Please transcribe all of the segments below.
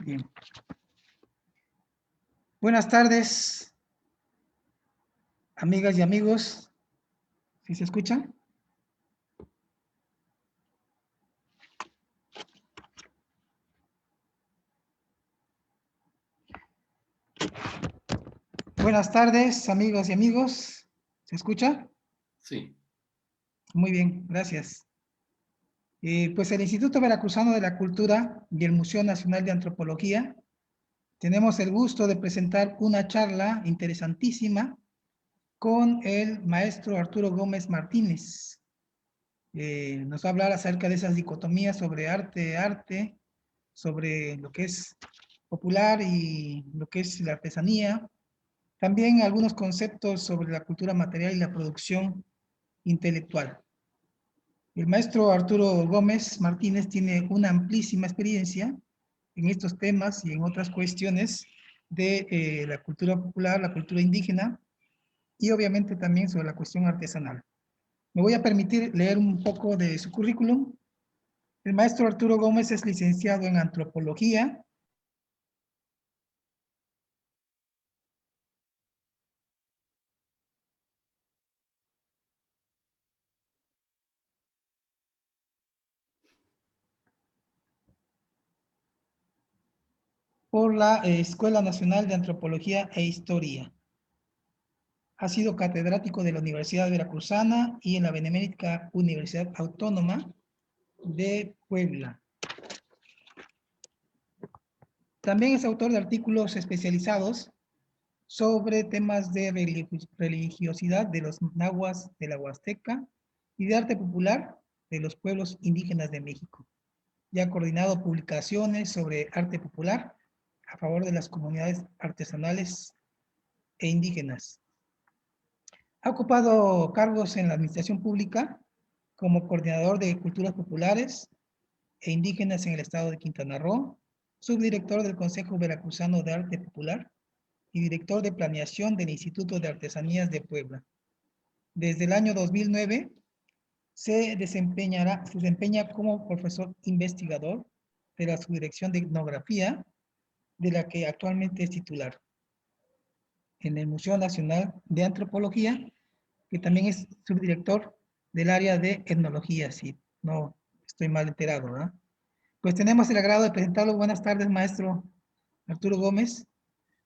Bien. Buenas tardes, amigas y amigos. ¿Sí se escucha? Buenas tardes, amigas y amigos. ¿Se escucha? Sí. Muy bien, gracias. Pues el Instituto Veracruzano de la Cultura y el Museo Nacional de Antropología tenemos el gusto de presentar una charla interesantísima con el maestro Arturo Gómez Martínez. Nos va a hablar acerca de esas dicotomías sobre arte, sobre lo que es popular y lo que es la artesanía. También algunos conceptos sobre la cultura material y la producción intelectual. El maestro Arturo Gómez Martínez tiene una amplísima experiencia en estos temas y en otras cuestiones de la cultura popular, la cultura indígena y obviamente también sobre la cuestión artesanal. Me voy a permitir leer un poco de su currículum. El maestro Arturo Gómez es licenciado en antropología, por la Escuela Nacional de Antropología e Historia. Ha sido catedrático de la Universidad Veracruzana y en la Benemérita Universidad Autónoma de Puebla. También es autor de artículos especializados sobre temas de religiosidad de los nahuas de la Huasteca y de arte popular de los pueblos indígenas de México. Y ha coordinado publicaciones sobre arte popular a favor de las comunidades artesanales e indígenas. Ha ocupado cargos en la administración pública como coordinador de culturas populares e indígenas en el estado de Quintana Roo, subdirector del Consejo Veracruzano de Arte Popular y director de planeación del Instituto de Artesanías de Puebla. Desde el año 2009 se desempeña como profesor investigador de la Subdirección de Etnografía, de la que actualmente es titular, en el Museo Nacional de Antropología, que también es subdirector del área de etnología, si no estoy mal enterado, ¿verdad? Pues tenemos el agrado de presentarlo. Buenas tardes, maestro Arturo Gómez.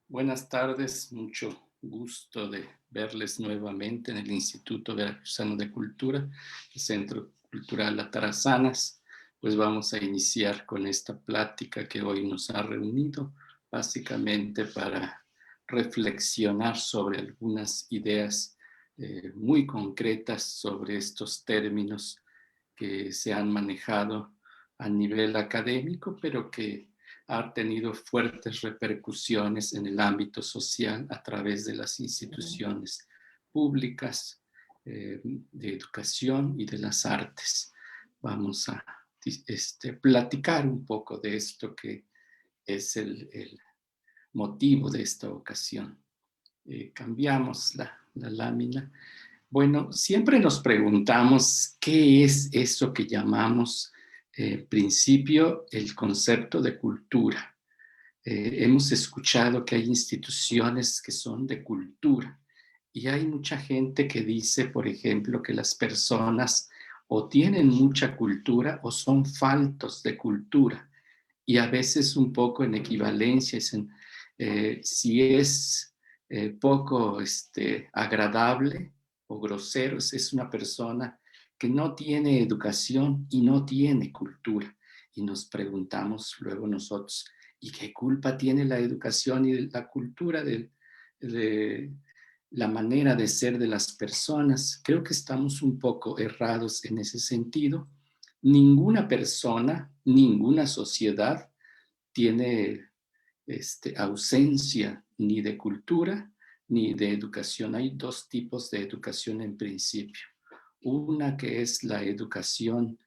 Buenas tardes, mucho gusto de verles nuevamente en el Instituto Veracruzano de Cultura, el Centro Cultural Atarazanas. Pues vamos a iniciar con esta plática que hoy nos ha reunido, básicamente para reflexionar sobre algunas ideas muy concretas sobre estos términos que se han manejado a nivel académico, pero que ha tenido fuertes repercusiones en el ámbito social a través de las instituciones públicas de educación y de las artes. Vamos a platicar un poco de esto que es el motivo de esta ocasión. Cambiamos la lámina. Bueno, siempre nos preguntamos qué es eso que llamamos principio el concepto de cultura. Hemos escuchado que hay instituciones que son de cultura y hay mucha gente que dice, por ejemplo, que las personas o tienen mucha cultura o son faltos de cultura, y a veces un poco en equivalencia, dicen, si es poco agradable o grosero, es una persona que no tiene educación y no tiene cultura. Y nos preguntamos luego nosotros, ¿y qué culpa tiene la educación y la cultura de la manera de ser de las personas? Creo que estamos un poco errados en ese sentido. Ninguna persona, ninguna sociedad tiene ausencia ni de cultura ni de educación. Hay dos tipos de educación en principio. Una que es la educación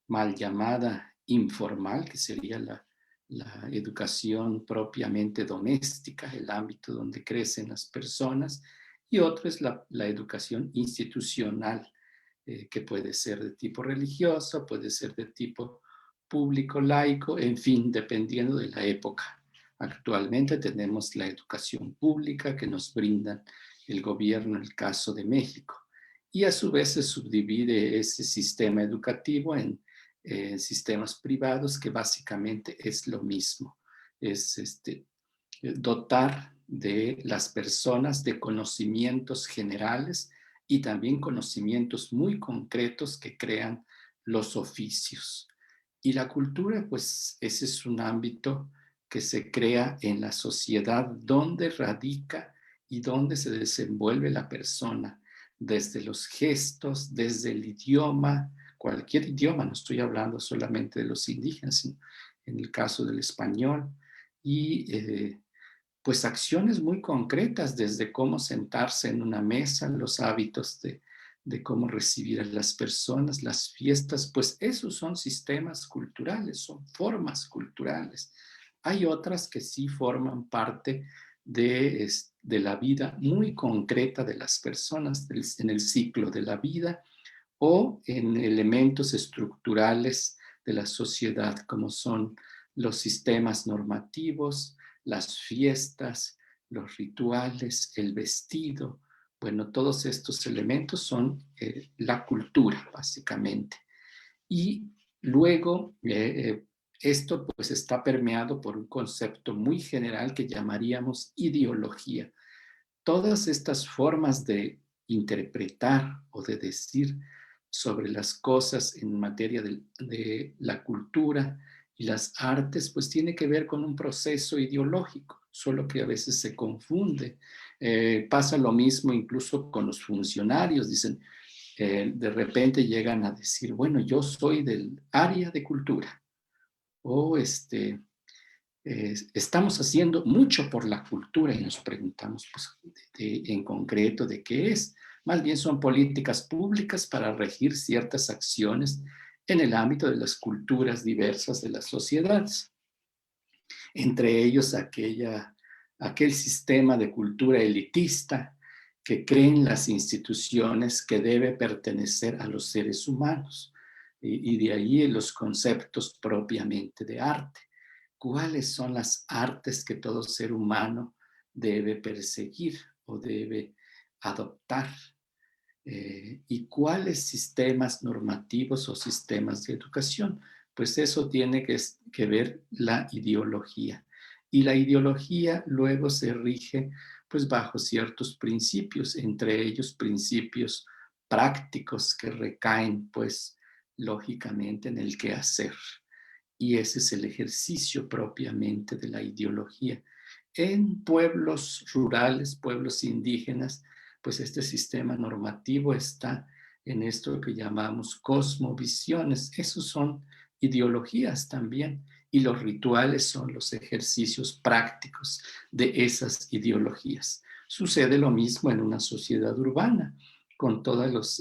mal llamada informal, que sería la educación propiamente doméstica, el ámbito donde crecen las personas, y otra es la educación institucional, que puede ser de tipo religioso, puede ser de tipo público, laico, en fin, dependiendo de la época. Actualmente tenemos la educación pública que nos brinda el gobierno en el caso de México. Y a su vez se subdivide ese sistema educativo en sistemas privados, que básicamente es lo mismo. Es dotar de las personas de conocimientos generales y también conocimientos muy concretos que crean los oficios. Y la cultura, pues ese es un ámbito que se crea en la sociedad donde radica y donde se desenvuelve la persona, desde los gestos, desde el idioma, cualquier idioma, no estoy hablando solamente de los indígenas, sino en el caso del español, y pues acciones muy concretas, desde cómo sentarse en una mesa, los hábitos de cómo recibir a las personas, las fiestas, pues esos son sistemas culturales, son formas culturales. Hay otras que sí forman parte de la vida muy concreta de las personas, en el ciclo de la vida o en elementos estructurales de la sociedad, como son los sistemas normativos, las fiestas, los rituales, el vestido. Bueno, todos estos elementos son la cultura, básicamente. Y luego, esto pues está permeado por un concepto muy general que llamaríamos ideología. Todas estas formas de interpretar o de decir sobre las cosas en materia de la cultura y las artes, pues tiene que ver con un proceso ideológico, solo que a veces se confunde. Pasa lo mismo incluso con los funcionarios, dicen, de repente llegan a decir, bueno, yo soy del área de cultura, o estamos haciendo mucho por la cultura, y nos preguntamos pues, en concreto de qué es. Más bien son políticas públicas para regir ciertas acciones en el ámbito de las culturas diversas de las sociedades. Entre ellos aquel sistema de cultura elitista que creen las instituciones que debe pertenecer a los seres humanos. Y de ahí los conceptos propiamente de arte. ¿Cuáles son las artes que todo ser humano debe perseguir o debe adoptar? ¿Y cuáles sistemas normativos o sistemas de educación? Pues eso tiene que ver la ideología. Y la ideología luego se rige pues bajo ciertos principios, entre ellos principios prácticos que recaen pues lógicamente en el quehacer. Y ese es el ejercicio propiamente de la ideología. En pueblos rurales, pueblos indígenas, pues este sistema normativo está en esto que llamamos cosmovisiones. Esos son ideologías también, y los rituales son los ejercicios prácticos de esas ideologías. Sucede lo mismo en una sociedad urbana, con todos los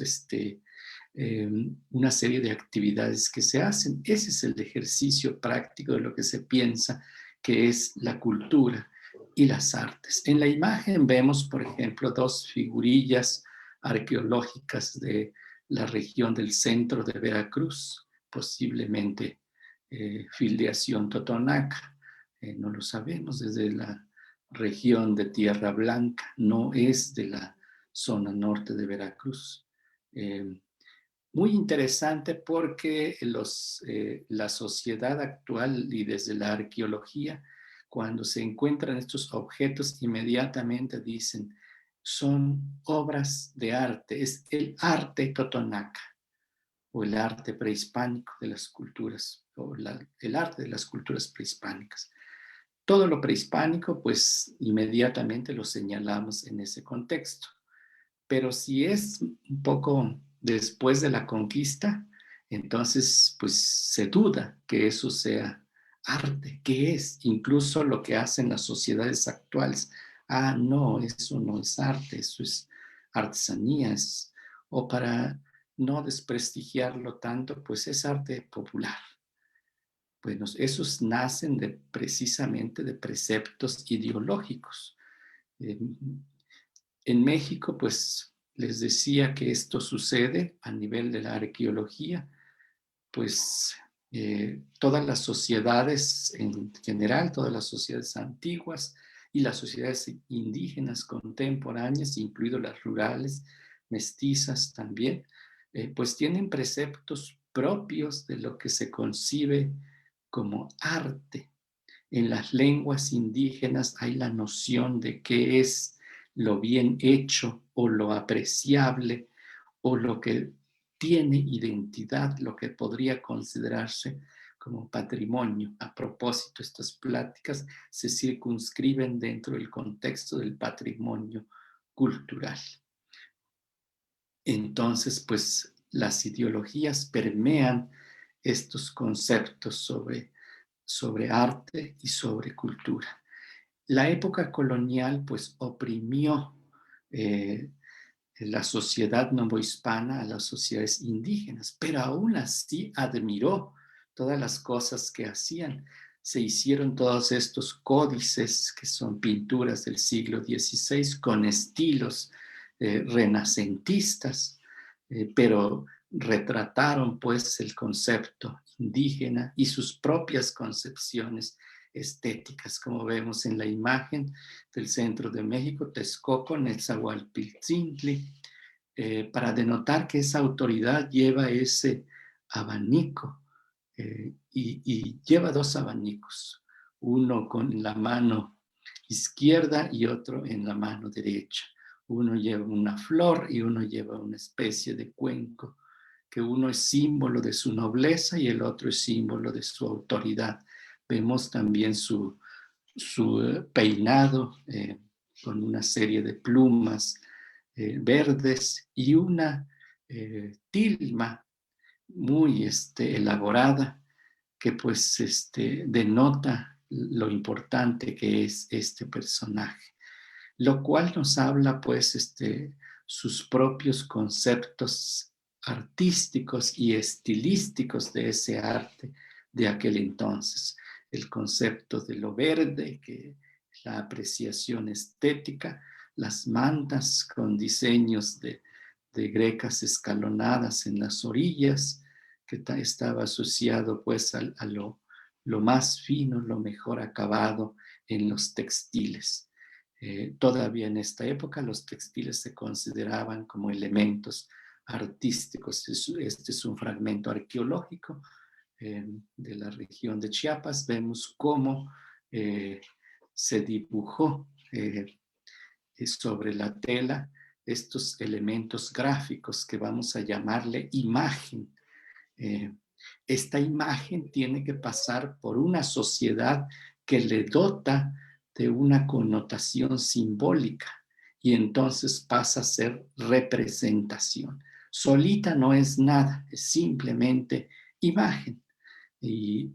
una serie de actividades que se hacen. Ese es el ejercicio práctico de lo que se piensa que es la cultura y las artes. En la imagen vemos, por ejemplo, dos figurillas arqueológicas de la región del centro de Veracruz, posiblemente filiación totonaca. No lo sabemos, desde la región de Tierra Blanca, no es de la zona norte de Veracruz. Muy interesante porque la sociedad actual y desde la arqueología, cuando se encuentran estos objetos, inmediatamente dicen, son obras de arte, es el arte totonaca o el arte prehispánico de las culturas, o el arte de las culturas prehispánicas. Todo lo prehispánico, pues inmediatamente lo señalamos en ese contexto. Pero si es un poco después de la conquista, entonces pues se duda que eso sea arte. ¿Qué es? Incluso lo que hacen las sociedades actuales. Ah, no, eso no es arte, eso es artesanía. O para no desprestigiarlo tanto, pues es arte popular. Bueno, esos nacen precisamente de preceptos ideológicos. En México, pues les decía que esto sucede a nivel de la arqueología, pues Todas las sociedades en general, todas las sociedades antiguas y las sociedades indígenas contemporáneas, incluidas las rurales, mestizas también, pues tienen preceptos propios de lo que se concibe como arte. En las lenguas indígenas hay la noción de qué es lo bien hecho o lo apreciable o lo que tiene identidad, lo que podría considerarse como patrimonio. A propósito, estas pláticas se circunscriben dentro del contexto del patrimonio cultural. Entonces, pues las ideologías permean estos conceptos sobre arte y sobre cultura. La época colonial, pues, oprimió la sociedad novohispana a las sociedades indígenas, pero aún así admiró todas las cosas que hacían. Se hicieron todos estos códices, que son pinturas del siglo XVI, con estilos renacentistas, pero retrataron pues el concepto indígena y sus propias concepciones estéticas, como vemos en la imagen del centro de México, Texcoco, Netzahualpiltzintli, para denotar que esa autoridad lleva ese abanico y lleva dos abanicos, uno con la mano izquierda y otro en la mano derecha. Uno lleva una flor y uno lleva una especie de cuenco, que uno es símbolo de su nobleza y el otro es símbolo de su autoridad. Vemos también su peinado con una serie de plumas verdes y una tilma muy elaborada que pues denota lo importante que es este personaje, lo cual nos habla pues sus propios conceptos artísticos y estilísticos de ese arte de aquel entonces. El concepto de lo verde, que la apreciación estética, las mantas con diseños de grecas escalonadas en las orillas, que estaba asociado pues a lo más fino, lo mejor acabado en los textiles. Todavía en esta época los textiles se consideraban como elementos artísticos. Este es un fragmento arqueológico de la región de Chiapas. Vemos cómo se dibujó sobre la tela estos elementos gráficos que vamos a llamarle imagen. Esta imagen tiene que pasar por una sociedad que le dota de una connotación simbólica y entonces pasa a ser representación. Solita no es nada, es simplemente imagen. Y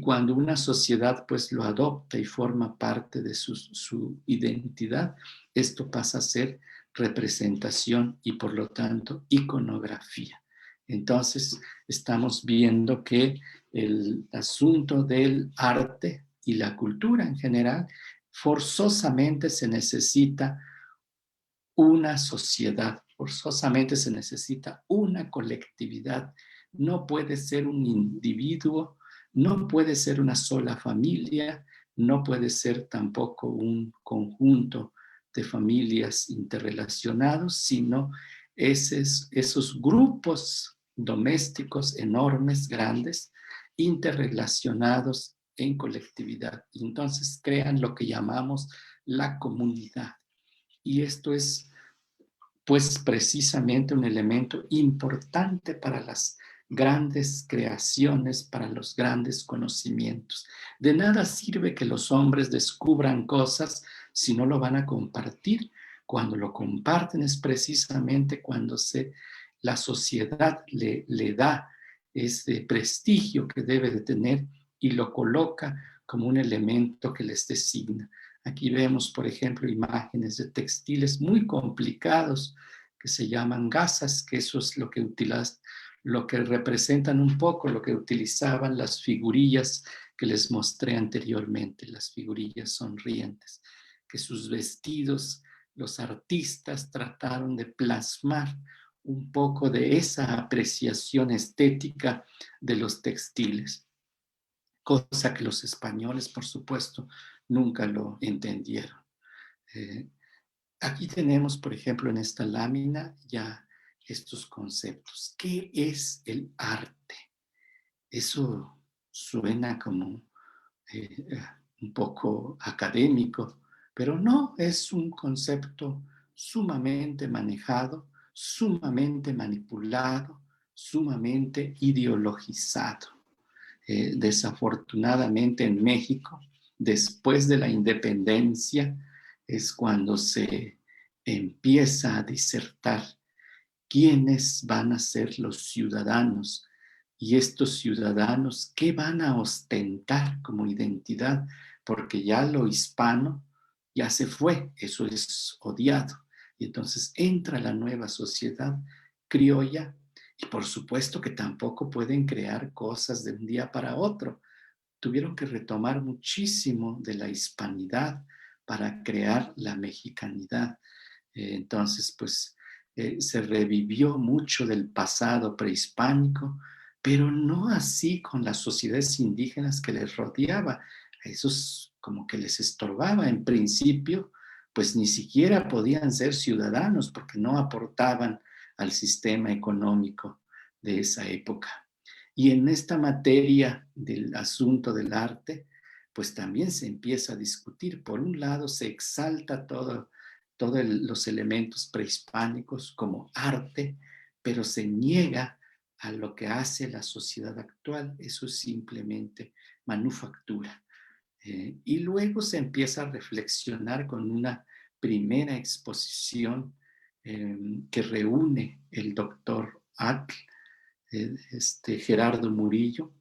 cuando una sociedad pues lo adopta y forma parte de su identidad, esto pasa a ser representación y por lo tanto iconografía. Entonces estamos viendo que el asunto del arte y la cultura en general forzosamente se necesita una sociedad, forzosamente se necesita una colectividad. No puede ser un individuo, no puede ser una sola familia, no puede ser tampoco un conjunto de familias interrelacionados, sino esos grupos domésticos enormes, grandes, interrelacionados en colectividad. Y entonces crean lo que llamamos la comunidad. Y esto es, pues, precisamente un elemento importante para las grandes creaciones, para los grandes conocimientos. De nada sirve que los hombres descubran cosas si no lo van a compartir. Cuando lo comparten es precisamente cuando la sociedad le da ese prestigio que debe de tener y lo coloca como un elemento que les designa. Aquí vemos, por ejemplo, imágenes de textiles muy complicados que se llaman gasas, que eso es lo que representan un poco lo que utilizaban las figurillas que les mostré anteriormente, las figurillas sonrientes, que sus vestidos, los artistas trataron de plasmar un poco de esa apreciación estética de los textiles, cosa que los españoles, por supuesto, nunca lo entendieron. Eh, Aquí tenemos, por ejemplo, en esta lámina ya estos conceptos. ¿Qué es el arte? Eso suena como eh, un poco académico, pero no, es un concepto sumamente manejado, sumamente manipulado, sumamente ideologizado. Desafortunadamente en México, después de la independencia, es cuando se empieza a disertar quiénes van a ser los ciudadanos y estos ciudadanos qué van a ostentar como identidad, porque ya lo hispano ya se fue, eso es odiado. Y entonces entra la nueva sociedad criolla y por supuesto que tampoco pueden crear cosas de un día para otro. Tuvieron que retomar muchísimo de la hispanidad para crear la mexicanidad. Entonces, pues se revivió mucho del pasado prehispánico, pero no así con las sociedades indígenas que les rodeaba. A esos como que les estorbaba en principio, pues ni siquiera podían ser ciudadanos porque no aportaban al sistema económico de esa época. Y en esta materia del asunto del arte, pues también se empieza a discutir. Por un lado, se exalta todos los elementos prehispánicos como arte, pero se niega a lo que hace la sociedad actual. Eso es simplemente manufactura. Y luego se empieza a reflexionar con una primera exposición que reúne el doctor Atl, Gerardo Murillo,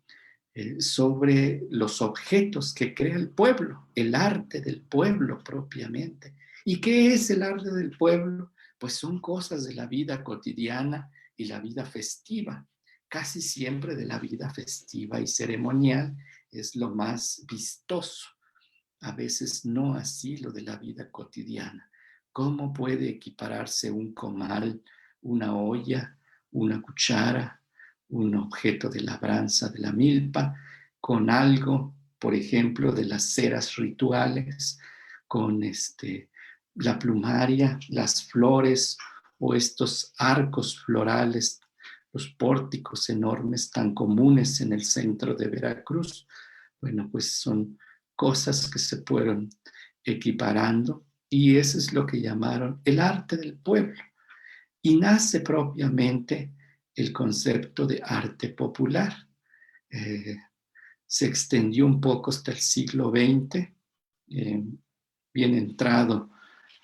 sobre los objetos que crea el pueblo, el arte del pueblo propiamente. ¿Y qué es el arte del pueblo? Pues son cosas de la vida cotidiana y la vida festiva. Casi siempre de la vida festiva y ceremonial es lo más vistoso. A veces no así lo de la vida cotidiana. ¿Cómo puede equipararse un comal, una olla, una cuchara, un objeto de labranza de la milpa, con algo, por ejemplo, de las ceras rituales, con la plumaria, las flores o estos arcos florales, los pórticos enormes tan comunes en el centro de Veracruz? Bueno, pues son cosas que se fueron equiparando y eso es lo que llamaron el arte del pueblo. Y nace propiamente el concepto de arte popular. Eh, Se extendió un poco hasta el siglo XX, bien entrado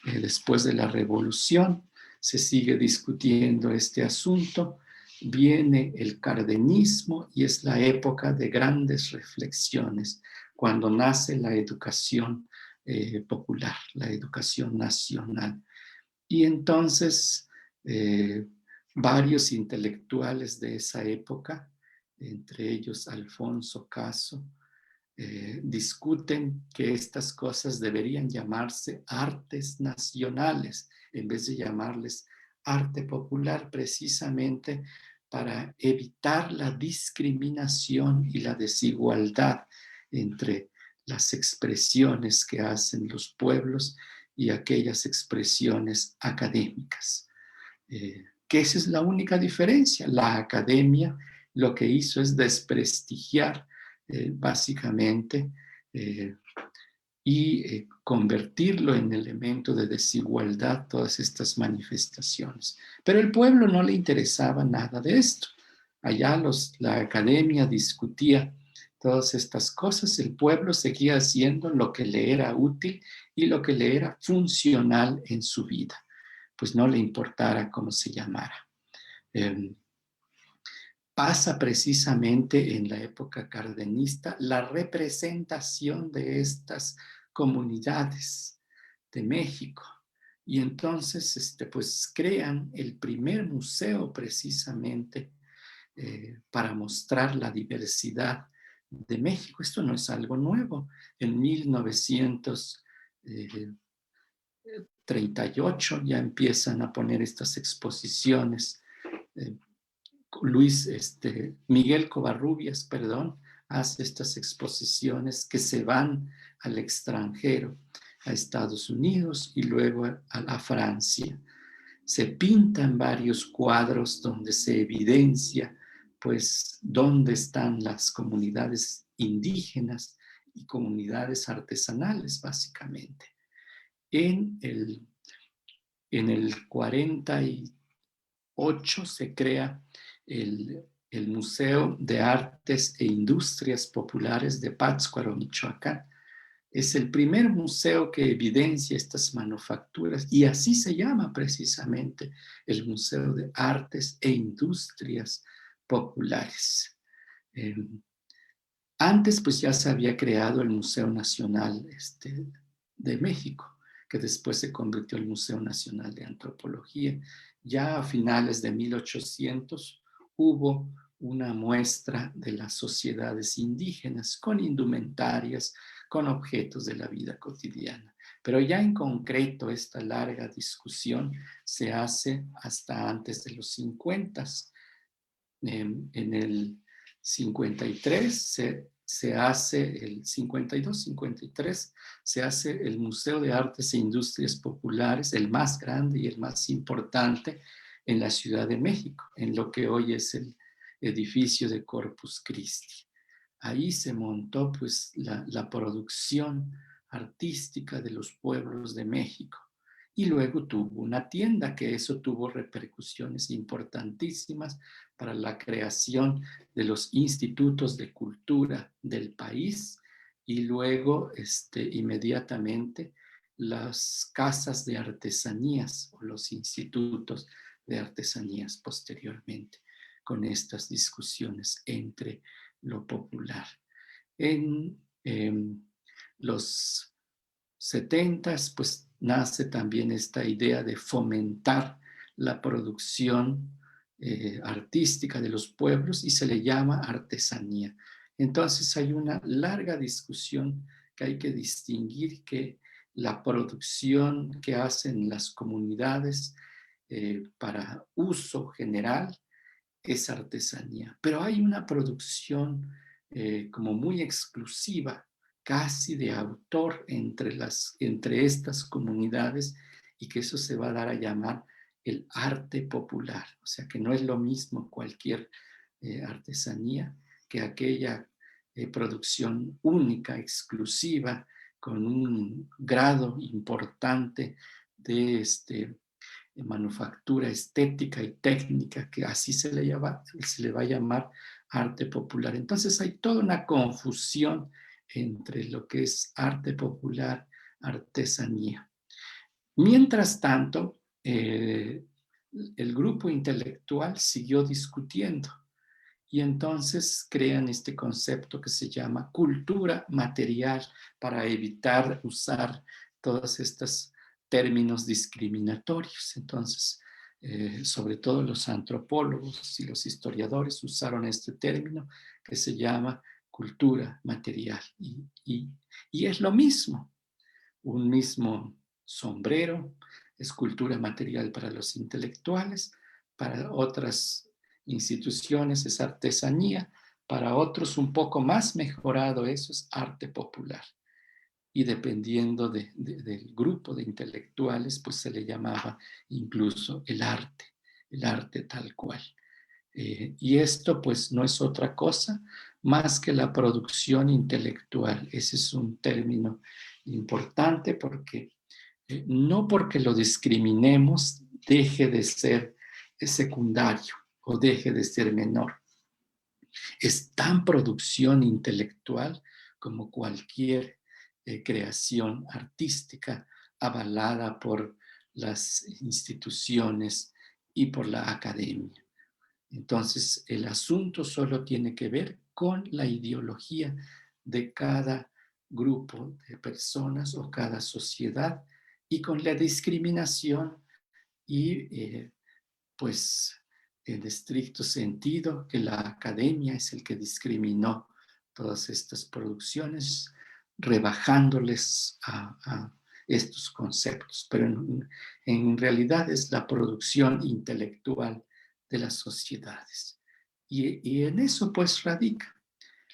después de la Revolución, se sigue discutiendo este asunto, viene el cardenismo y es la época de grandes reflexiones, cuando nace la educación popular, la educación nacional. Y entonces varios intelectuales de esa época, entre ellos Alfonso Caso, discuten que estas cosas deberían llamarse artes nacionales en vez de llamarles arte popular, precisamente para evitar la discriminación y la desigualdad entre las expresiones que hacen los pueblos y aquellas expresiones académicas. Que esa es la única diferencia. La academia lo que hizo es desprestigiar básicamente y convertirlo en elemento de desigualdad todas estas manifestaciones. Pero al pueblo no le interesaba nada de esto. Allá la academia discutía todas estas cosas, el pueblo seguía haciendo lo que le era útil y lo que le era funcional en su vida, pues no le importara cómo se llamara. Pasa precisamente en la época cardenista la representación de estas comunidades de México. Y entonces pues crean el primer museo precisamente para mostrar la diversidad de México. Esto no es algo nuevo. En 1938 ya empiezan a poner estas exposiciones eh, Miguel Covarrubias, perdón, hace estas exposiciones que se van al extranjero, a Estados Unidos y luego a Francia. Se pintan varios cuadros donde se evidencia, pues, dónde están las comunidades indígenas y comunidades artesanales, básicamente. En el 48 se crea el Museo de Artes e Industrias Populares de Pátzcuaro, Michoacán. Es el primer museo que evidencia estas manufacturas y así se llama precisamente el Museo de Artes e Industrias Populares. Antes pues ya se había creado el Museo Nacional de México, que después se convirtió en el Museo Nacional de Antropología. Ya a finales de 1800 hubo una muestra de las sociedades indígenas con indumentarias, con objetos de la vida cotidiana. Pero ya en concreto esta larga discusión se hace hasta antes de los 50. En el 53 se hace, el 52-53, se hace el Museo de Artes e Industrias Populares, el más grande y el más importante en la Ciudad de México, en lo que hoy es el edificio de Corpus Christi. Ahí se montó pues la producción artística de los pueblos de México. Y luego tuvo una tienda, que eso tuvo repercusiones importantísimas para la creación de los institutos de cultura del país y luego inmediatamente las casas de artesanías o los institutos de artesanías posteriormente, con estas discusiones entre lo popular. En los 70s, pues nace también esta idea de fomentar la producción artística de los pueblos y se le llama artesanía. Entonces hay una larga discusión que hay que distinguir que la producción que hacen las comunidades para uso general es artesanía, pero hay una producción como muy exclusiva, casi de autor entre estas comunidades, y que eso se va a dar a llamar el arte popular. O sea, que no es lo mismo cualquier artesanía que aquella producción única, exclusiva, con un grado importante de manufactura estética y técnica, que así se le va a llamar arte popular. Entonces hay toda una confusión entre lo que es arte popular, artesanía. Mientras tanto, el grupo intelectual siguió discutiendo y entonces crean este concepto que se llama cultura material para evitar usar todos estos términos discriminatorios. Entonces, sobre todo los antropólogos y los historiadores usaron este término que se llama cultura material. Y es lo mismo, un mismo sombrero, es cultura material para los intelectuales, para otras instituciones es artesanía, para otros un poco más mejorado eso es arte popular. Y dependiendo del grupo de intelectuales, pues se le llamaba incluso el arte tal cual. Y esto pues no es otra cosa más que la producción intelectual. Ese es un término importante porque no porque lo discriminemos deje de ser secundario o deje de ser menor. Es tan producción intelectual como cualquier creación artística avalada por las instituciones y por la academia. Entonces, el asunto solo tiene que ver con la ideología de cada grupo de personas o cada sociedad y con la discriminación y pues en estricto sentido que la academia es el que discriminó todas estas producciones, rebajándoles a estos conceptos. Pero en realidad es la producción intelectual de las sociedades. Y en eso pues radica.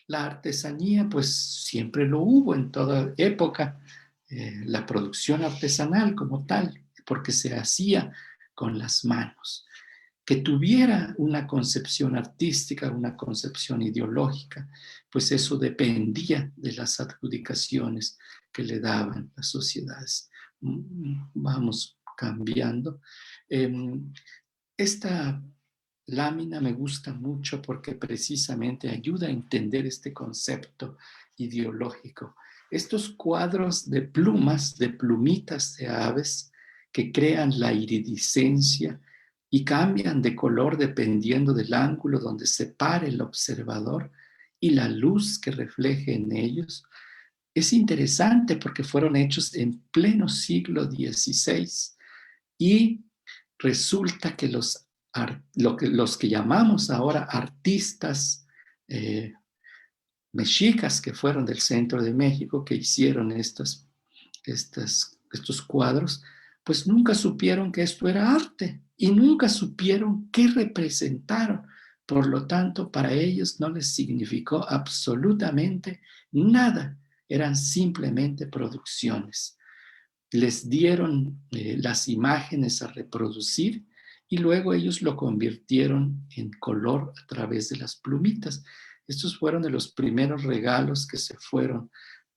La artesanía pues siempre lo hubo en toda época, la producción artesanal como tal, porque se hacía con las manos. Que tuviera una concepción artística, una concepción ideológica, pues eso dependía de las adjudicaciones que le daban las sociedades. Vamos cambiando. Esta lámina me gusta mucho porque precisamente ayuda a entender este concepto ideológico. Estos cuadros de plumas, de plumitas de aves que crean la iridiscencia y cambian de color dependiendo del ángulo donde se pare el observador y la luz que refleje en ellos. Es interesante porque fueron hechos en pleno siglo XVI y resulta que los que llamamos ahora artistas mexicas que fueron del centro de México, que hicieron estos cuadros, pues nunca supieron que esto era arte y nunca supieron qué representaron. Por lo tanto, para ellos no les significó absolutamente nada. Eran simplemente producciones. Les dieron las imágenes a reproducir y luego ellos lo convirtieron en color a través de las plumitas. Estos fueron de los primeros regalos que se fueron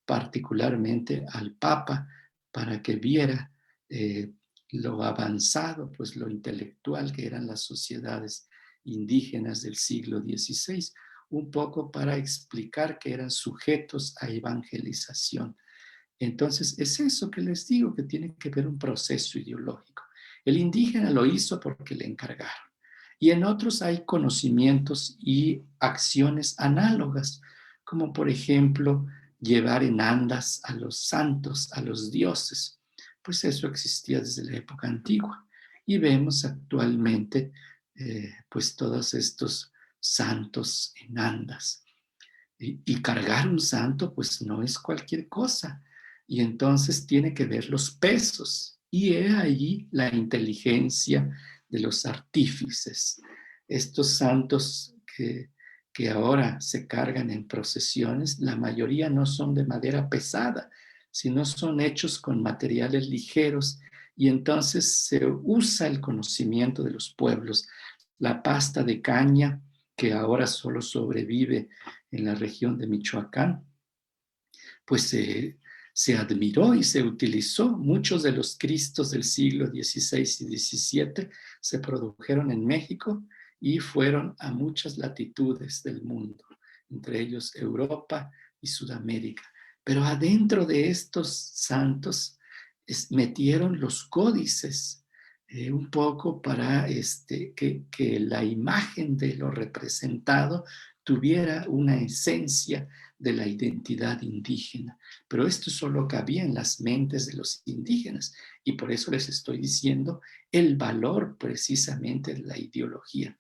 particularmente al Papa para que viera lo avanzado, pues lo intelectual que eran las sociedades indígenas del siglo XVI, un poco para explicar que eran sujetos a evangelización. Entonces, es eso que les digo, que tiene que ver un proceso ideológico. El indígena lo hizo porque le encargaron. Y en otros hay conocimientos y acciones análogas, como por ejemplo llevar en andas a los santos, a los dioses. Pues eso existía desde la época antigua. Y vemos actualmente pues todos estos santos en andas. Y cargar un santo pues no es cualquier cosa. Y entonces tiene que ver los pesos. Y he ahí la inteligencia de los artífices. Estos santos que ahora se cargan en procesiones, la mayoría no son de madera pesada, sino son hechos con materiales ligeros. Y entonces se usa el conocimiento de los pueblos. La pasta de caña, que ahora solo sobrevive en la región de Michoacán, pues se admiró y se utilizó. Muchos de los Cristos del siglo XVI y XVII se produjeron en México y fueron a muchas latitudes del mundo, entre ellos Europa y Sudamérica. Pero adentro de estos santos metieron los códices, un poco para que la imagen de lo representado tuviera una esencia de la identidad indígena. Pero esto solo cabía en las mentes de los indígenas y por eso les estoy diciendo el valor precisamente de la ideología.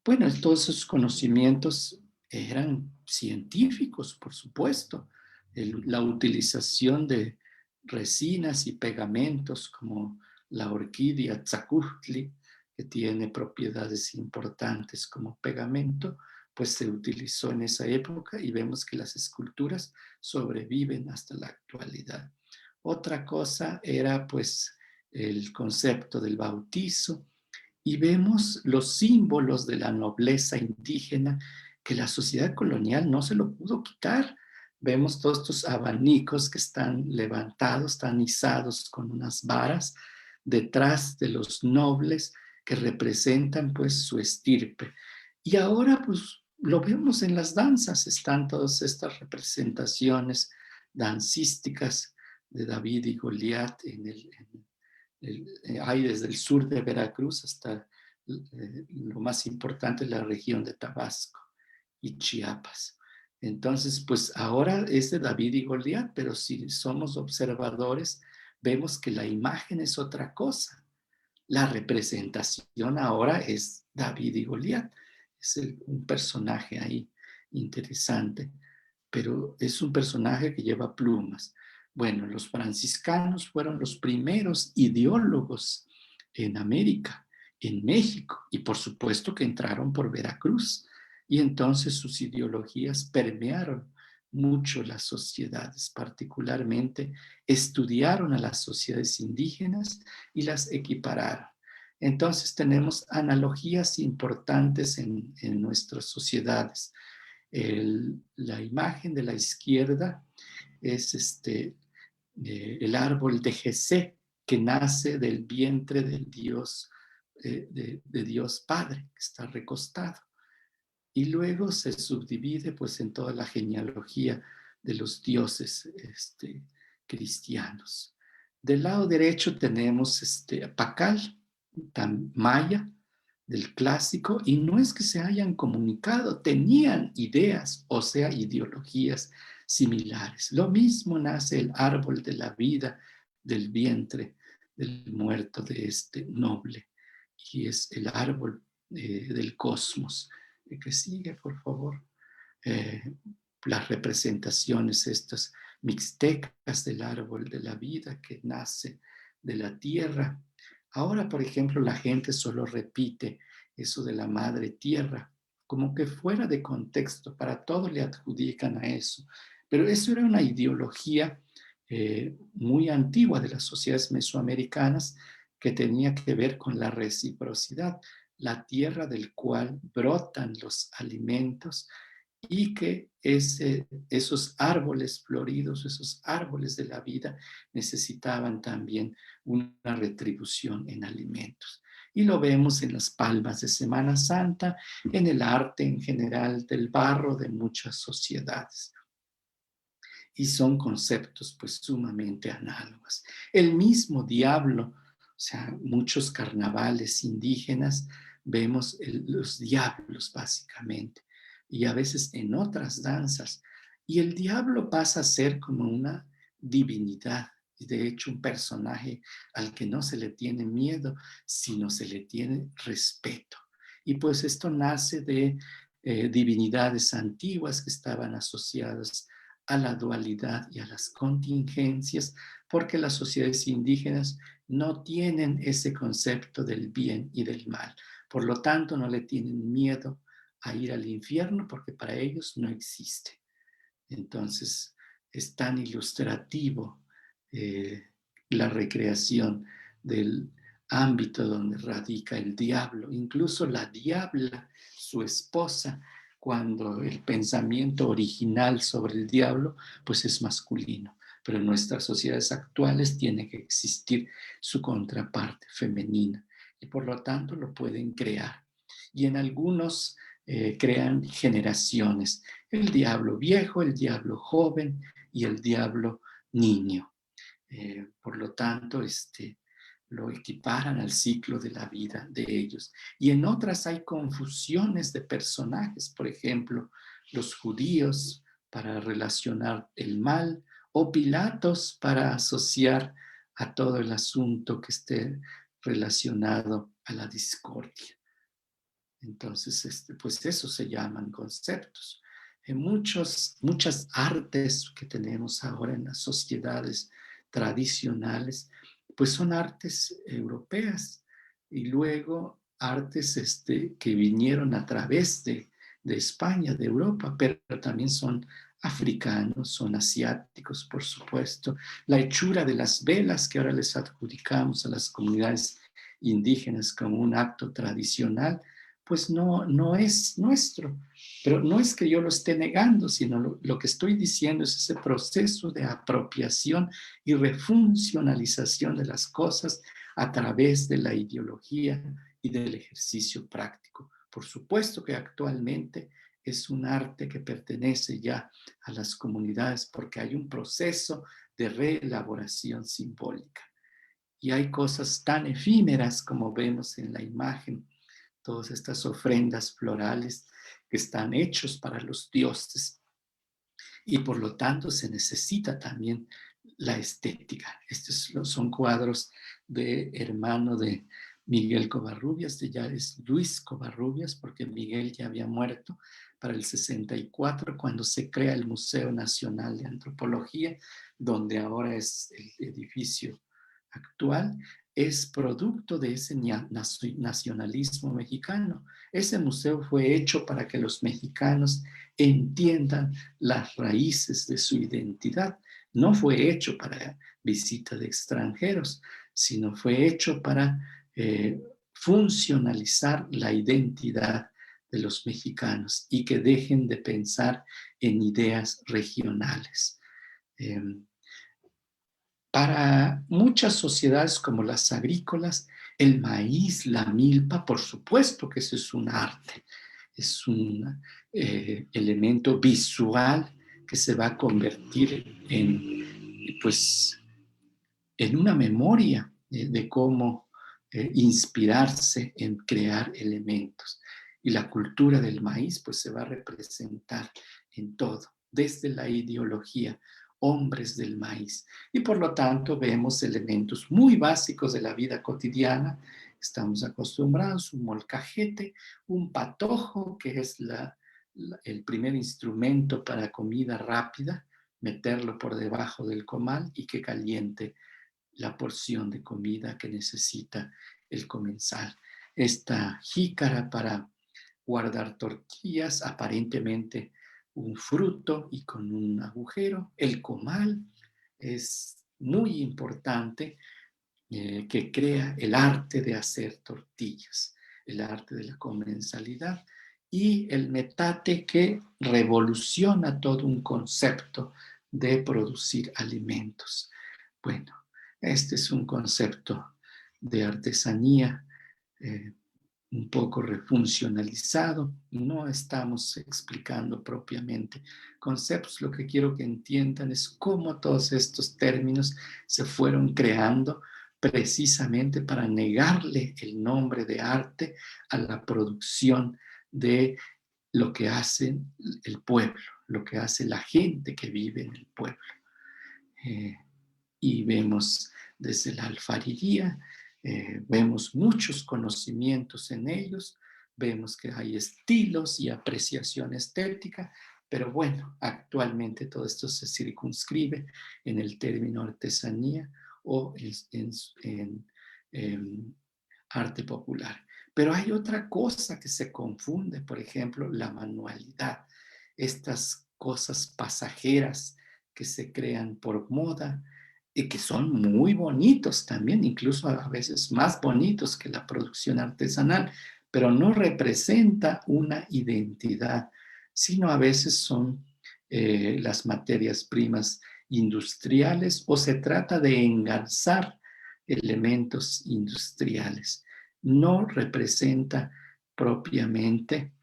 Bueno, todos esos conocimientos eran científicos, por supuesto. La utilización de resinas y pegamentos como la orquídea tzacutli, que tiene propiedades importantes como pegamento, pues se utilizó en esa época y vemos que las esculturas sobreviven hasta la actualidad. Otra cosa era pues el concepto del bautizo, y vemos los símbolos de la nobleza indígena que la sociedad colonial no se lo pudo quitar. Vemos todos estos abanicos que están levantados, están izados con unas varas detrás de los nobles que representan pues su estirpe. Y ahora pues lo vemos en las danzas, están todas estas representaciones dancísticas de David y Goliat hay desde el sur de Veracruz hasta lo más importante, la región de Tabasco y Chiapas. Entonces, pues ahora es de David y Goliat, pero si somos observadores, vemos que la imagen es otra cosa. La representación ahora es David y Goliat. Es un personaje ahí interesante, pero es un personaje que lleva plumas. Bueno, los franciscanos fueron los primeros ideólogos en América en México y por supuesto que entraron por Veracruz y entonces sus ideologías permearon mucho las sociedades, particularmente estudiaron a las sociedades indígenas y las equipararon. Entonces tenemos analogías importantes en nuestras sociedades. La imagen de la izquierda es el árbol de Jesé, que nace del vientre del Dios, de Dios Padre, que está recostado. Y luego se subdivide pues en toda la genealogía de los dioses cristianos. Del lado derecho tenemos Pacal, maya, del clásico, y no es que se hayan comunicado, tenían ideas, o sea, ideologías similares. Lo mismo nace el árbol de la vida del vientre del muerto de este noble, y es el árbol del cosmos. Que sigue, por favor. Eh, las representaciones estas mixtecas del árbol de la vida que nace de la tierra. Ahora, por ejemplo, la gente solo repite eso de la madre tierra, como que fuera de contexto, para todo le adjudican a eso. Pero eso era una ideología muy antigua de las sociedades mesoamericanas que tenía que ver con la reciprocidad, la tierra del cual brotan los alimentos y que esos árboles floridos, esos árboles de la vida necesitaban también una retribución en alimentos. Y lo vemos en las palmas de Semana Santa, en el arte en general del barro de muchas sociedades. Y son conceptos pues sumamente análogos. El mismo diablo, o sea, muchos carnavales indígenas, vemos los diablos básicamente, y a veces en otras danzas. Y el diablo pasa a ser como una divinidad, y de hecho un personaje al que no se le tiene miedo, sino se le tiene respeto. Y pues esto nace de divinidades antiguas que estaban asociadas a la dualidad y a las contingencias, porque las sociedades indígenas no tienen ese concepto del bien y del mal. Por lo tanto, no le tienen miedo a ir al infierno porque para ellos no existe. Entonces, es tan ilustrativo la recreación del ámbito donde radica el diablo. Incluso la diabla, su esposa, cuando el pensamiento original sobre el diablo, pues es masculino. Pero en nuestras sociedades actuales tiene que existir su contraparte femenina y por lo tanto lo pueden crear. Y en algunos crean generaciones, el diablo viejo, el diablo joven y el diablo niño. Por lo tanto, lo equiparan al ciclo de la vida de ellos. Y en otras hay confusiones de personajes, por ejemplo, los judíos para relacionar el mal o Pilatos para asociar a todo el asunto que esté relacionado a la discordia. Entonces, pues eso se llaman conceptos. En muchas artes que tenemos ahora en las sociedades tradicionales, pues son artes europeas y luego artes que vinieron a través de España, de Europa, pero también son africanos, son asiáticos, por supuesto. La hechura de las velas que ahora les adjudicamos a las comunidades indígenas como un acto tradicional, pues no es nuestro. Pero no es que yo lo esté negando, sino lo que estoy diciendo es ese proceso de apropiación y refuncionalización de las cosas a través de la ideología y del ejercicio práctico. Por supuesto que actualmente es un arte que pertenece ya a las comunidades porque hay un proceso de reelaboración simbólica. Y hay cosas tan efímeras como vemos en la imagen, todas estas ofrendas florales que están hechos para los dioses y por lo tanto se necesita también la estética. Estos son cuadros de hermano de Miguel Covarrubias, ya es Luis Covarrubias, porque Miguel ya había muerto para el 64 cuando se crea el Museo Nacional de Antropología, donde ahora es el edificio actual. es producto de ese nacionalismo mexicano. Ese museo fue hecho para que los mexicanos entiendan las raíces de su identidad. No fue hecho para visita de extranjeros, sino fue hecho para funcionalizar la identidad de los mexicanos y que dejen de pensar en ideas regionales. Para muchas sociedades como las agrícolas, el maíz, la milpa, por supuesto que ese es un arte, es un elemento visual que se va a convertir pues, en una memoria de cómo inspirarse en crear elementos. Y la cultura del maíz pues se va a representar en todo, desde la ideología, hombres del maíz. Y por lo tanto vemos elementos muy básicos de la vida cotidiana. Estamos acostumbrados, un molcajete, un patojo, que es el primer instrumento para comida rápida, meterlo por debajo del comal y que caliente la porción de comida que necesita el comensal. Esta jícara para guardar tortillas, aparentemente un fruto y con un agujero. El comal es muy importante, que crea el arte de hacer tortillas, el arte de la comensalidad, y el metate, que revoluciona todo un concepto de producir alimentos. Bueno, este es un concepto de artesanía un poco refuncionalizado. No estamos explicando propiamente conceptos. Lo que quiero que entiendan es cómo todos estos términos se fueron creando precisamente para negarle el nombre de arte a la producción de lo que hace el pueblo, lo que hace la gente que vive en el pueblo. Y vemos desde la alfarería, vemos muchos conocimientos en ellos, vemos que hay estilos y apreciación estética, pero bueno, actualmente todo esto se circunscribe en el término artesanía o en arte popular. Pero hay otra cosa que se confunde, por ejemplo, la manualidad. Estas cosas pasajeras que se crean por moda y que son muy bonitos también, incluso a veces más bonitos que la producción artesanal, pero no representa una identidad, sino a veces son las materias primas industriales, o se trata de engarzar elementos industriales. No representa propiamente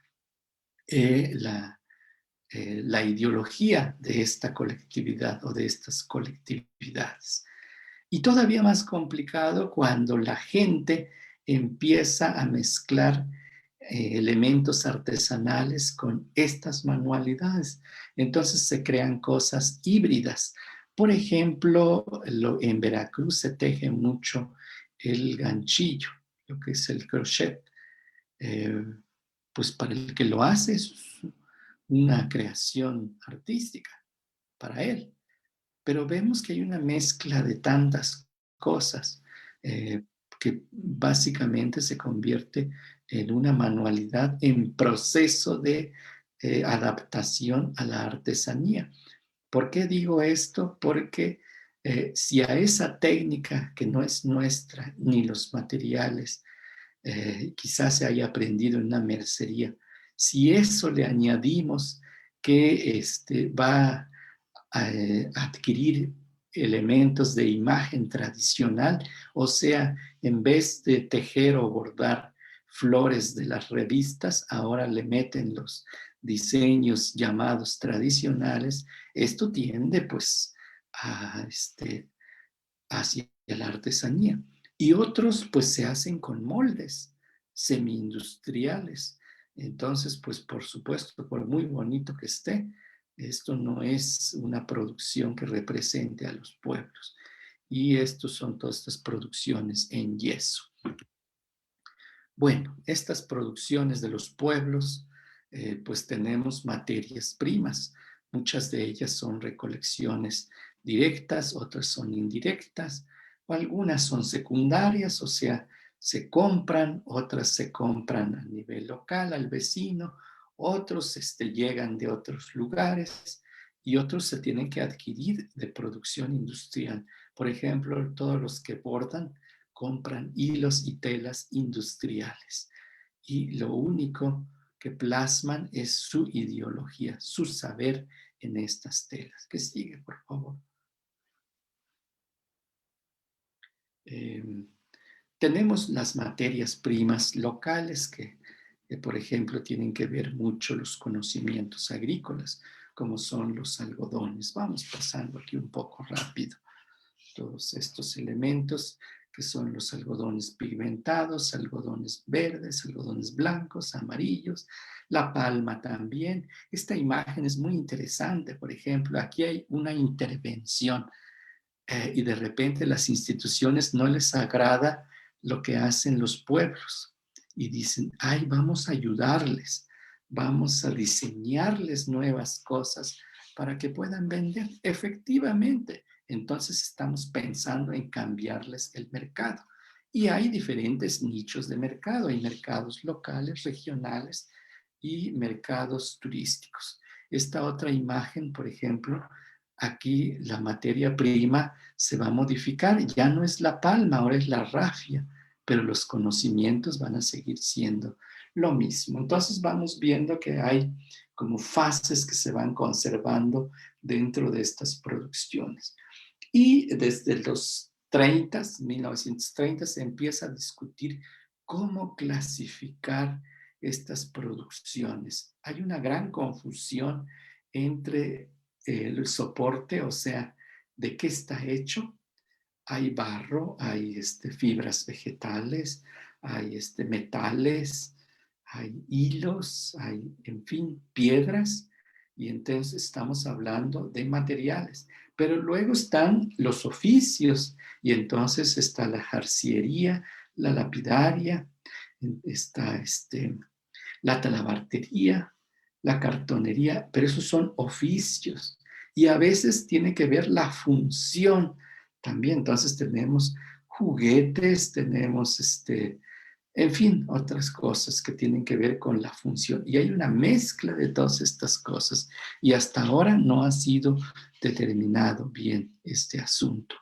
la ideología de esta colectividad o de estas colectividades. Y todavía más complicado cuando la gente empieza a mezclar elementos artesanales con estas manualidades. Entonces se crean cosas híbridas. Por ejemplo, en Veracruz se teje mucho el ganchillo, lo que es el crochet. Eh, pues para el que lo hace es una creación artística para él. Pero vemos que hay una mezcla de tantas cosas que básicamente se convierte en una manualidad en proceso de adaptación a la artesanía. ¿Por qué digo esto? Porque si a esa técnica que no es nuestra, ni los materiales, quizás se haya aprendido en una mercería, si eso le añadimos que va a adquirir elementos de imagen tradicional, o sea, en vez de tejer o bordar flores de las revistas, ahora le meten los diseños llamados tradicionales. Esto tiende pues hacia la artesanía. Y otros pues se hacen con moldes semi-industriales. Entonces, pues por supuesto, por muy bonito que esté, esto no es una producción que represente a los pueblos. Y estos son todas estas producciones en yeso. Bueno, estas producciones de los pueblos, pues tenemos materias primas. Muchas de ellas son recolecciones directas, otras son indirectas. Algunas son secundarias, o sea, se compran, otras se compran a nivel local, al vecino, otros llegan de otros lugares y otros se tienen que adquirir de producción industrial. Por ejemplo, todos los que bordan compran hilos y telas industriales y lo único que plasman es su ideología, su saber en estas telas. ¿Qué sigue, por favor? Tenemos las materias primas locales que, por ejemplo, tienen que ver mucho los conocimientos agrícolas, como son los algodones. Vamos pasando aquí un poco rápido todos estos elementos que son los algodones pigmentados, algodones verdes, algodones blancos, amarillos, la palma también. Esta imagen es muy interesante, por ejemplo, aquí hay una intervención y de repente las instituciones no les agrada lo que hacen los pueblos y dicen, ay, vamos a ayudarles, vamos a diseñarles nuevas cosas para que puedan vender efectivamente. Entonces estamos pensando en cambiarles el mercado. Y hay diferentes nichos de mercado, hay mercados locales, regionales y mercados turísticos. Esta otra imagen, por ejemplo, aquí la materia prima se va a modificar, ya no es la palma, ahora es la rafia, pero los conocimientos van a seguir siendo lo mismo. Entonces vamos viendo que hay como fases que se van conservando dentro de estas producciones. Y desde los 30, 1930, se empieza a discutir cómo clasificar estas producciones. Hay una gran confusión entre el soporte, o sea, de qué está hecho. Hay barro, hay fibras vegetales, hay metales, hay hilos, hay, en fin, piedras, y entonces estamos hablando de materiales. Pero luego están los oficios, y entonces está la jarciería, la lapidaria, está la talabartería, la cartonería, pero esos son oficios. Y a veces tiene que ver la función también. Entonces tenemos juguetes, tenemos en fin, otras cosas que tienen que ver con la función. Y hay una mezcla de todas estas cosas. Y hasta ahora no ha sido determinado bien este asunto.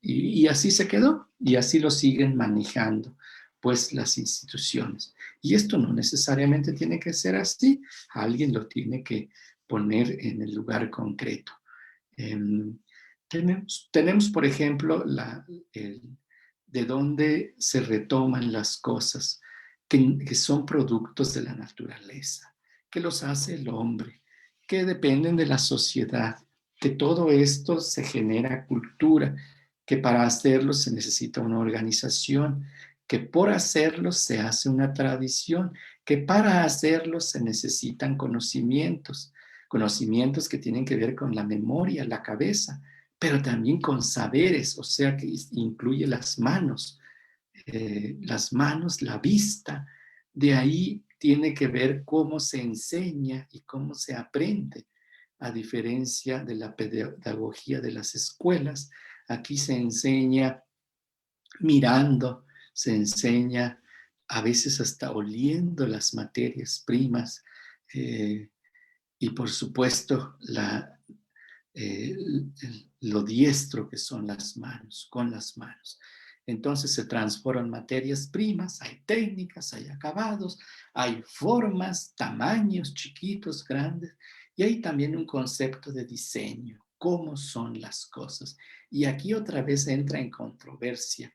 Y así se quedó, y así lo siguen manejando, pues, las instituciones. Y esto no necesariamente tiene que ser así, alguien lo tiene que poner en el lugar concreto. Tenemos, por ejemplo, de dónde se retoman las cosas que son productos de la naturaleza, que los hace el hombre, que dependen de la sociedad, que todo esto se genera cultura, que para hacerlo se necesita una organización, que por hacerlo se hace una tradición, que para hacerlo se necesitan conocimientos, conocimientos que tienen que ver con la memoria, la cabeza, pero también con saberes, o sea que incluye las manos, la vista. De ahí tiene que ver cómo se enseña y cómo se aprende. A diferencia de la pedagogía de las escuelas, aquí se enseña mirando, se enseña a veces hasta oliendo las materias primas y por supuesto eh, lo diestro que son las manos, con las manos. Entonces se transforman materias primas, hay técnicas, hay acabados, hay formas, tamaños chiquitos, grandes, y hay también un concepto de diseño, cómo son las cosas. Y aquí otra vez entra en controversia.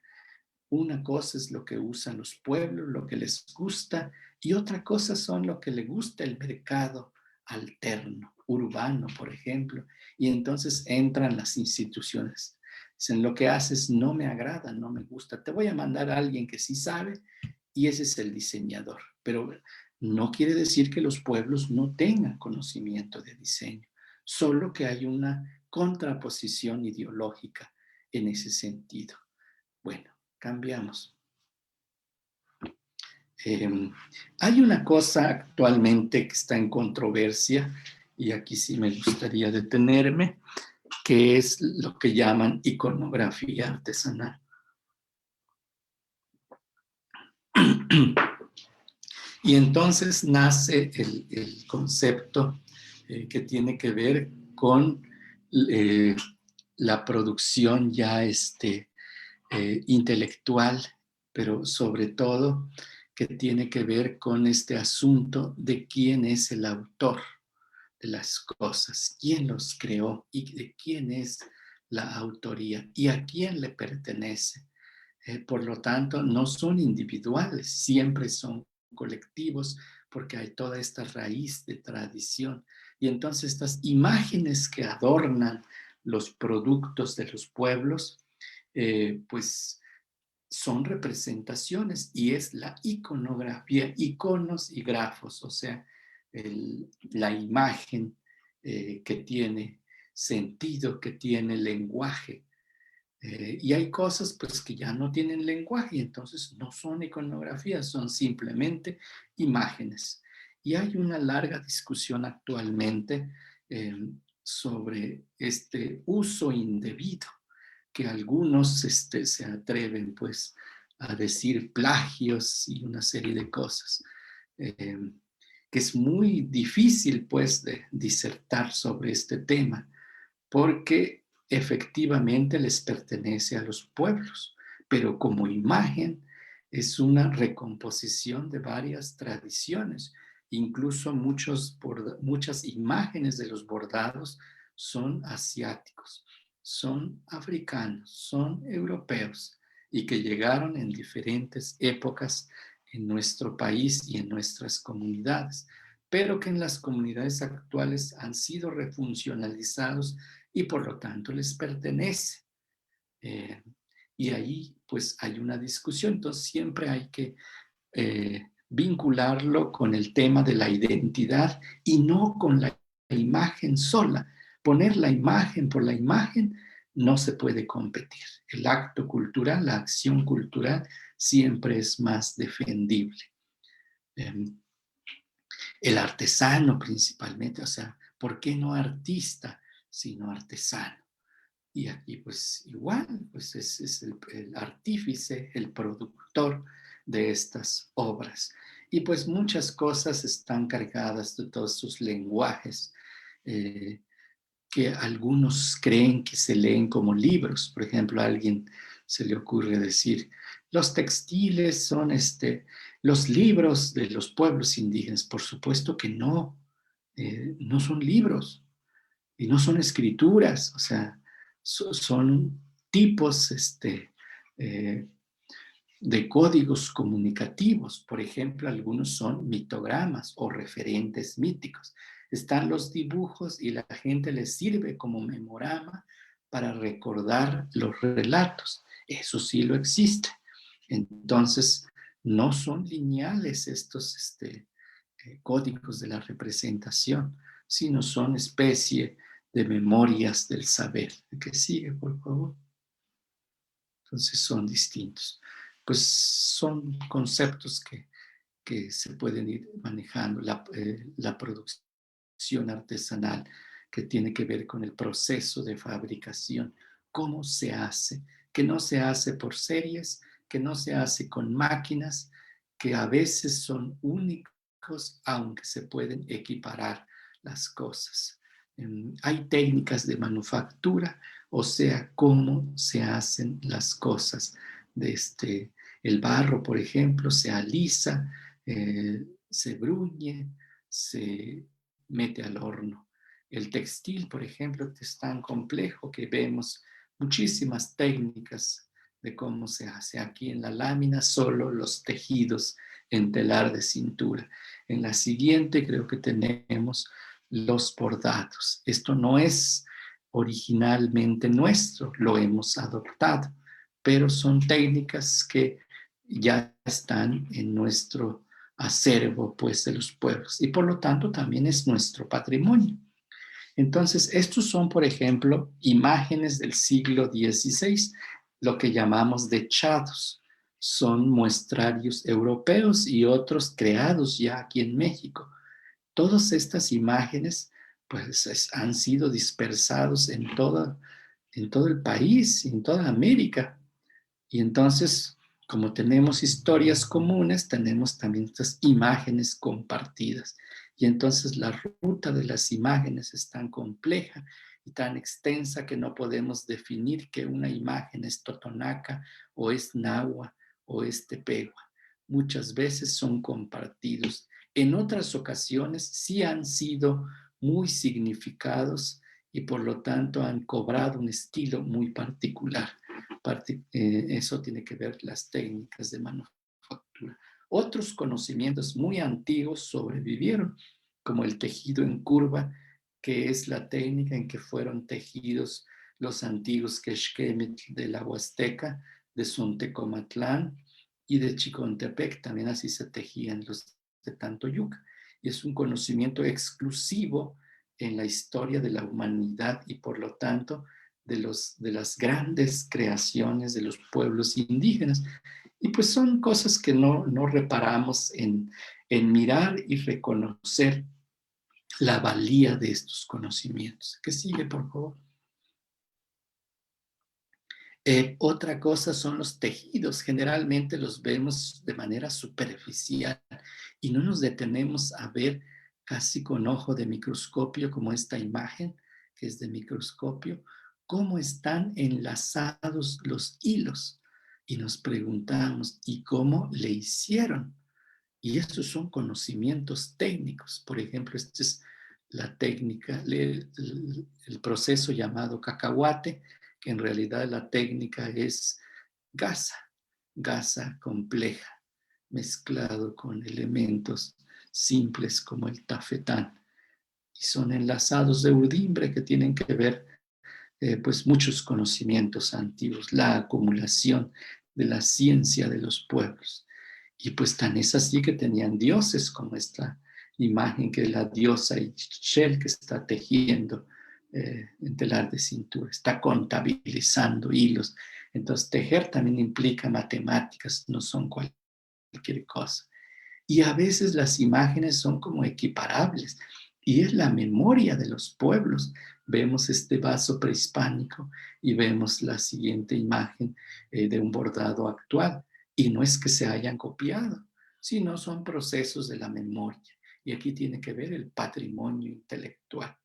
Una cosa es lo que usan los pueblos, lo que les gusta, y otra cosa son lo que le gusta el mercado alterno, urbano, por ejemplo. Y entonces entran las instituciones. Dicen, lo que haces no me agrada, no me gusta. Te voy a mandar a alguien que sí sabe y ese es el diseñador. Pero no quiere decir que los pueblos no tengan conocimiento de diseño, solo que hay una contraposición ideológica en ese sentido. Bueno, cambiamos. Hay una cosa actualmente que está en controversia, y aquí sí me gustaría detenerme, que es lo que llaman iconografía artesanal. Y entonces nace el concepto que tiene que ver con la producción ya intelectual, pero sobre todo que tiene que ver con este asunto de quién es el autor de las cosas, quién los creó y de quién es la autoría y a quién le pertenece. Por lo tanto, no son individuales, siempre son colectivos, porque hay toda esta raíz de tradición. Y entonces estas imágenes que adornan los productos de los pueblos, pues son representaciones y es la iconografía, iconos y grafos, o sea, la imagen que tiene sentido, que tiene lenguaje. Y hay cosas pues que ya no tienen lenguaje, entonces no son iconografías, son simplemente imágenes. Y hay una larga discusión actualmente sobre este uso indebido, que algunos se atreven pues a decir plagios y una serie de cosas, eh, que es muy difícil pues de disertar sobre este tema, porque efectivamente les pertenece a los pueblos, pero como imagen es una recomposición de varias tradiciones. Incluso muchas imágenes de los bordados son asiáticos, son africanos, son europeos y que llegaron en diferentes épocas en nuestro país y en nuestras comunidades, pero que en las comunidades actuales han sido refuncionalizados y por lo tanto les pertenece. Eh, y ahí pues hay una discusión, entonces siempre hay que vincularlo con el tema de la identidad y no con la imagen sola. Poner la imagen por la imagen no se puede competir. El acto cultural, la acción cultural siempre es más defendible. El artesano principalmente, o sea, ¿por qué no artista, sino artesano? Y aquí pues igual, pues es el artífice, el productor de estas obras. Y pues muchas cosas están cargadas de todos sus lenguajes, que algunos creen que se leen como libros. Por ejemplo, a alguien se le ocurre decir, los textiles son los libros de los pueblos indígenas. Por supuesto que no, no son libros y no son escrituras, o sea, son tipos eh, de códigos comunicativos. Por ejemplo, algunos son mitogramas o referentes míticos. Están los dibujos y la gente les sirve como memorama para recordar los relatos. Eso sí lo existe. Entonces, no son lineales estos códigos de la representación, sino son especie de memorias del saber. ¿Qué sigue, por favor? Entonces son distintos. Pues son conceptos que se pueden ir manejando. La producción artesanal, que tiene que ver con el proceso de fabricación, cómo se hace, que no se hace por series, que no se hace con máquinas, que a veces son únicos, aunque se pueden equiparar las cosas. Hay técnicas de manufactura, o sea, cómo se hacen las cosas. El barro, por ejemplo, se alisa, se bruñe, se mete al horno. El textil, por ejemplo, es tan complejo que vemos muchísimas técnicas de cómo se hace. Aquí en la lámina solo los tejidos en telar de cintura. En la siguiente creo que tenemos los bordados. Esto no es originalmente nuestro, lo hemos adoptado, pero son técnicas que ya están en nuestro acervo pues de los pueblos y por lo tanto también es nuestro patrimonio. Entonces, estos son, por ejemplo, imágenes del siglo XVI, lo que llamamos dechados. Son muestrarios europeos y otros creados ya aquí en México. Todas estas imágenes pues han sido dispersados en todo el país, en toda América. Y entonces, como tenemos historias comunes, tenemos también estas imágenes compartidas. Y entonces la ruta de las imágenes es tan compleja y tan extensa que no podemos definir que una imagen es totonaca o es nahua o es tepehua. Muchas veces son compartidos. En otras ocasiones sí han sido muy significados y por lo tanto han cobrado un estilo muy particular. Eso tiene que ver las técnicas de manufactura. Otros conocimientos muy antiguos sobrevivieron, como el tejido en curva, que es la técnica en que fueron tejidos los antiguos quexquemetl de la Huasteca, de Sontecomatlán y de Chicontepec. También así se tejían los de Tantoyuca. Y es un conocimiento exclusivo en la historia de la humanidad y por lo tanto de las grandes creaciones de los pueblos indígenas. Y pues son cosas que no reparamos en mirar y reconocer la valía de estos conocimientos. ¿Qué sigue, por favor? Otra cosa son los tejidos. Generalmente los vemos de manera superficial y no nos detenemos a ver casi con ojo de microscopio, como esta imagen que es de microscopio, cómo están enlazados los hilos. Y nos preguntamos, ¿y cómo le hicieron? Y estos son conocimientos técnicos. Por ejemplo, esta es la técnica, el proceso llamado cacahuate, que en realidad la técnica es gasa, gasa compleja, mezclado con elementos simples como el tafetán. Y son enlazados de urdimbre que tienen que ver pues muchos conocimientos antiguos, la acumulación de la ciencia de los pueblos. Y pues tan es así que tenían dioses, como esta imagen que la diosa Ixchel que está tejiendo en telar de cintura, está contabilizando hilos. Entonces tejer también implica matemáticas, no son cualquier cosa. Y a veces las imágenes son como equiparables y es la memoria de los pueblos. Vemos este vaso prehispánico y vemos la siguiente imagen de un bordado actual. Y no es que se hayan copiado, sino son procesos de la memoria. Y aquí tiene que ver el patrimonio intelectual.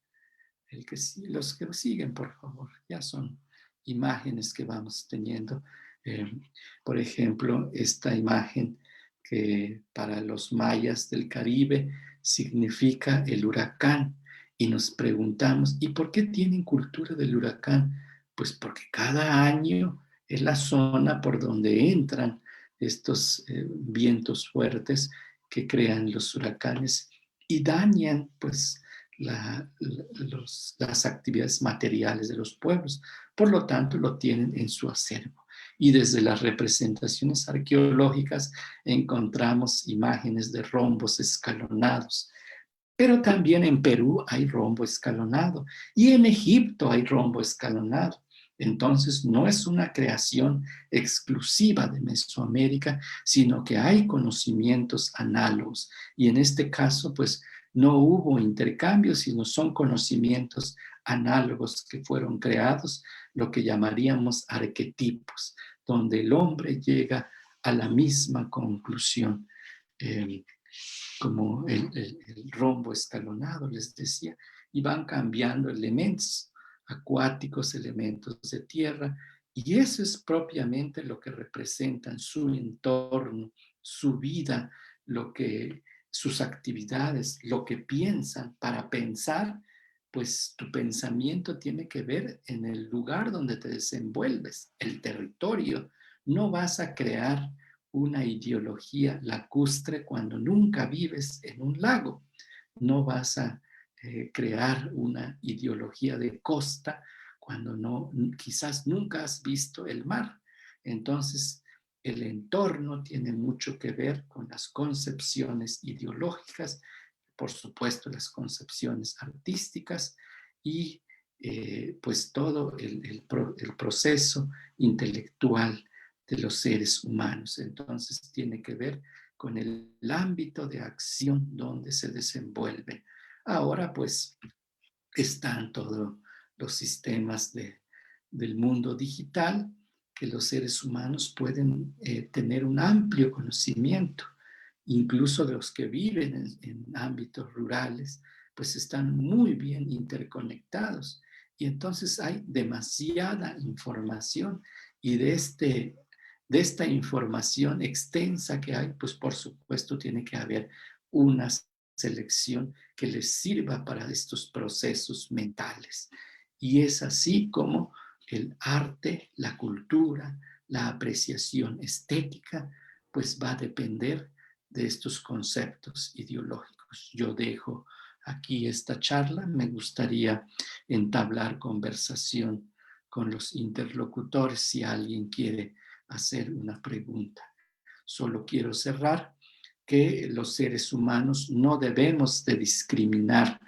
Los que siguen, por favor, ya son imágenes que vamos teniendo. Eh, por ejemplo, esta imagen que para los mayas del Caribe significa el huracán. Y nos preguntamos, ¿y por qué tienen cultura del huracán? Pues porque cada año es la zona por donde entran estos vientos fuertes que crean los huracanes y dañan, pues, las actividades materiales de los pueblos. Por lo tanto, lo tienen en su acervo. Y desde las representaciones arqueológicas encontramos imágenes de rombos escalonados. Pero también en Perú hay rombo escalonado y en Egipto hay rombo escalonado. Entonces no es una creación exclusiva de Mesoamérica, sino que hay conocimientos análogos. Y en este caso, pues no hubo intercambio, sino son conocimientos análogos que fueron creados, lo que llamaríamos arquetipos, donde el hombre llega a la misma conclusión. Como el rombo escalonado, les decía, y van cambiando elementos acuáticos, elementos de tierra, y eso es propiamente lo que representan su entorno, su vida, sus actividades, lo que piensan. Para pensar, pues tu pensamiento tiene que ver en el lugar donde te desenvuelves, el territorio. No vas a crear una ideología lacustre cuando nunca vives en un lago. No vas a crear una ideología de costa cuando quizás nunca has visto el mar. Entonces, el entorno tiene mucho que ver con las concepciones ideológicas, por supuesto las concepciones artísticas y pues todo el proceso intelectual de los seres humanos. Entonces tiene que ver con el ámbito de acción donde se desenvuelve. Ahora, pues, están todos los sistemas del mundo digital, que los seres humanos pueden tener un amplio conocimiento, incluso de los que viven en ámbitos rurales, pues están muy bien interconectados. Y entonces hay demasiada información y de esta información extensa que hay, pues por supuesto tiene que haber una selección que les sirva para estos procesos mentales. Y es así como el arte, la cultura, la apreciación estética, pues va a depender de estos conceptos ideológicos. Yo dejo aquí esta charla. Me gustaría entablar conversación con los interlocutores si alguien quiere hacer una pregunta. Solo quiero cerrar que los seres humanos no debemos de discriminar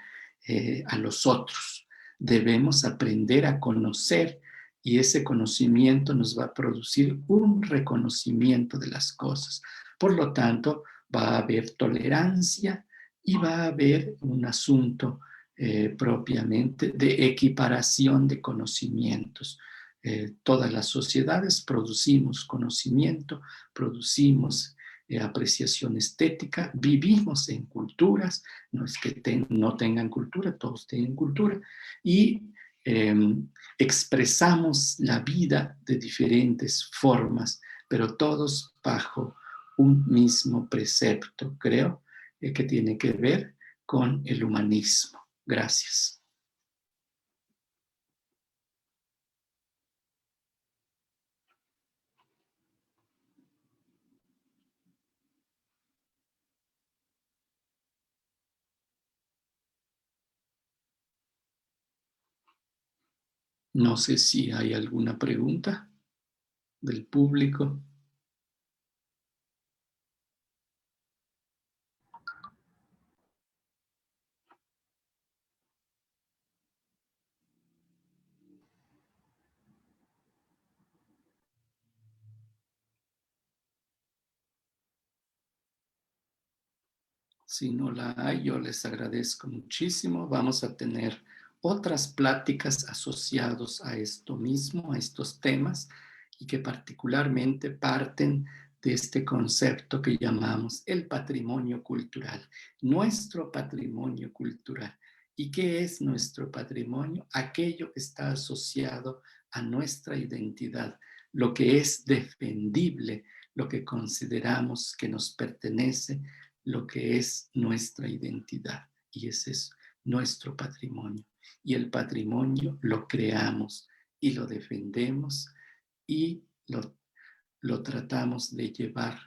a los otros. Debemos aprender a conocer y ese conocimiento nos va a producir un reconocimiento de las cosas. Por lo tanto, va a haber tolerancia y va a haber un asunto propiamente de equiparación de conocimientos. Todas las sociedades producimos conocimiento, producimos apreciación estética, vivimos en culturas, no es que no tengan cultura, todos tienen cultura, y eh, expresamos la vida de diferentes formas, pero todos bajo un mismo precepto, creo, que tiene que ver con el humanismo. Gracias. No sé si hay alguna pregunta del público. Si no la hay, yo les agradezco muchísimo. Vamos a tener otras pláticas asociadas a esto mismo, a estos temas, y que particularmente parten de este concepto que llamamos el patrimonio cultural, nuestro patrimonio cultural. ¿Y qué es nuestro patrimonio? Aquello que está asociado a nuestra identidad, lo que es defendible, lo que consideramos que nos pertenece, lo que es nuestra identidad, y ese es nuestro patrimonio. Y el patrimonio lo creamos y lo defendemos y lo tratamos de llevar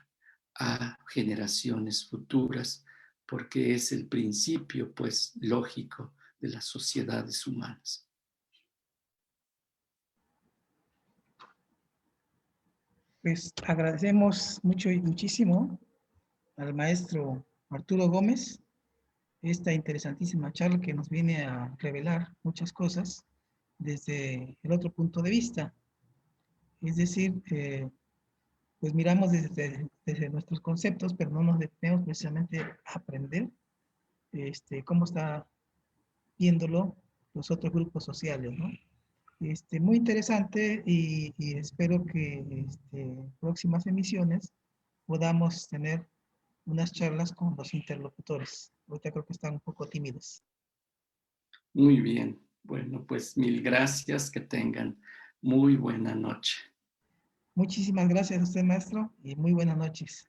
a generaciones futuras, porque es el principio, pues, lógico de las sociedades humanas. Pues agradecemos mucho y muchísimo al maestro Arturo Gómez esta interesantísima charla que nos viene a revelar muchas cosas desde el otro punto de vista. Es decir, pues miramos desde nuestros conceptos, pero no nos detenemos precisamente a aprender cómo está viéndolo los otros grupos sociales, ¿no? Muy interesante y espero que próximas emisiones podamos tener unas charlas con los interlocutores. Ahorita creo que están un poco tímidos. Muy bien. Bueno, pues mil gracias. Que tengan muy buena noche. Muchísimas gracias a usted, maestro, y muy buenas noches.